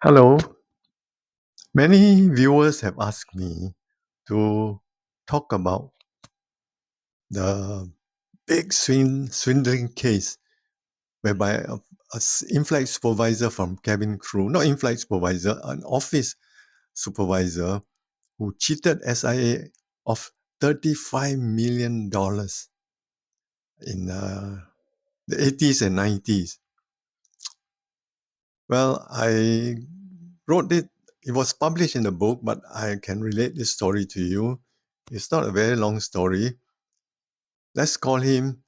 Hello. Many viewers have asked me to talk about the big swindling case whereby in-flight supervisor from cabin crew, not in-flight supervisor, an office supervisor who cheated SIA of $35 million in the 80s and 90s. Well, I wrote it. It was published in a book, but I can relate this story to you. It's not a very long story. Let's call him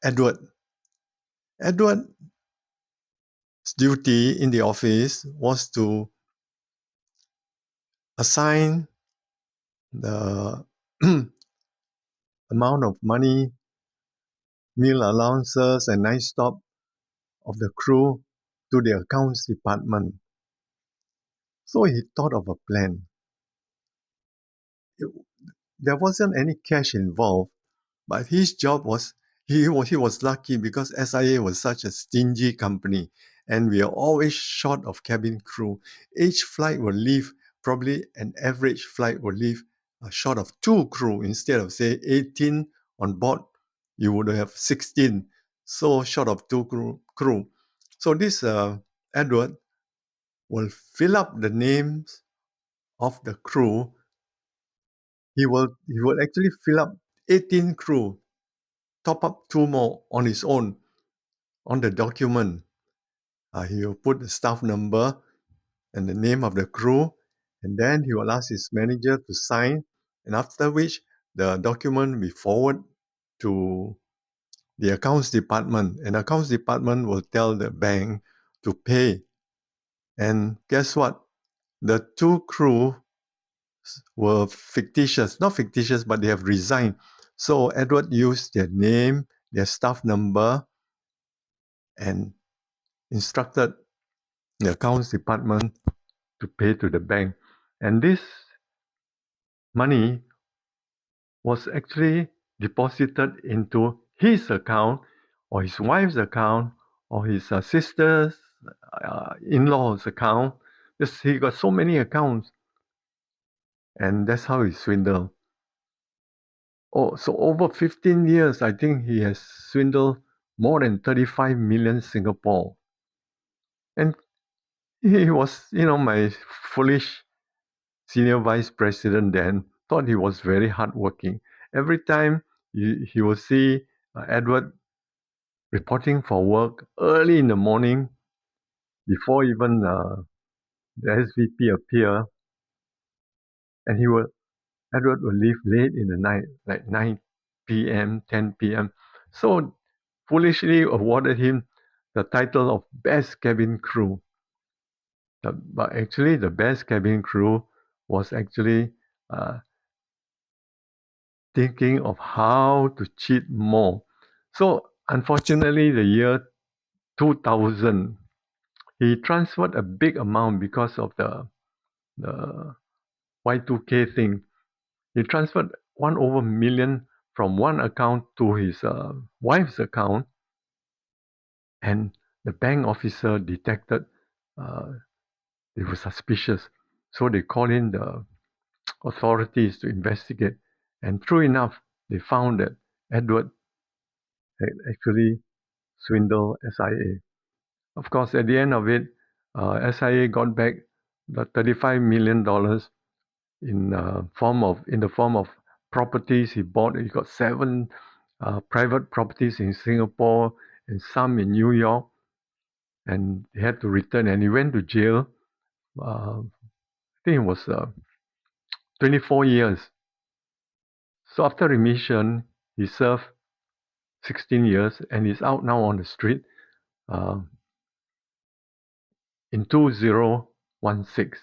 Edward. Edward's duty in the office was to assign the amount of money, meal allowances, and night stop of the crew to the accounts department. So he thought of a plan. It- there wasn't any cash involved, but his job was he was lucky because SIA was such a stingy company and we are always short of cabin crew. Each flight will leave, probably an average flight will leave short of 2 crew instead of say 18 on board, you would have 16. So short of 2 crew. So this Edward will fill up the names of the crew. He will actually fill up 18 crew, top up 2 more on his own on the document. He will put the staff number and the name of the crew, and then he will ask his manager to sign, and after which the document will be forward to the accounts department, and accounts department will tell the bank to pay. And guess what? The 2 crew were fictitious, not fictitious, but they have resigned. So Edward used their name, their staff number, and instructed the accounts department to pay to the bank. And this money was actually deposited into his account or his wife's account or his sister's in-law's account. Because he got so many accounts, and that's how he swindled. Oh, so over 15 years, I think he has swindled more than 35 million Singapore. And he was, my foolish senior vice president then thought he was very hardworking. Every time he will see Edward reporting for work early in the morning before even the SVP appear, and Edward will leave late in the night, like 9 p.m., 10 p.m. So foolishly awarded him the title of best cabin crew. But actually, the best cabin crew was actually thinking of how to cheat more. So unfortunately, the year 2000, he transferred a big amount because of the Y2K thing. He transferred 1/million from one account to his wife's account, and the bank officer detected uh, they were suspicious. So they called in the authorities to investigate. And true enough, they found that Edward had actually swindled SIA. Of course, at the end of it, SIA got back the $35 million in the form of properties he bought. He got 7 private properties in Singapore and some in New York, and he had to return. And he went to jail. I think it was 24 years. So after remission, he served 16 years and is out now on the street uh, in 2016.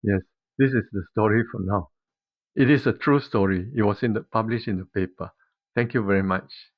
Yes, this is the story for now. It is a true story. It was published in the paper. Thank you very much.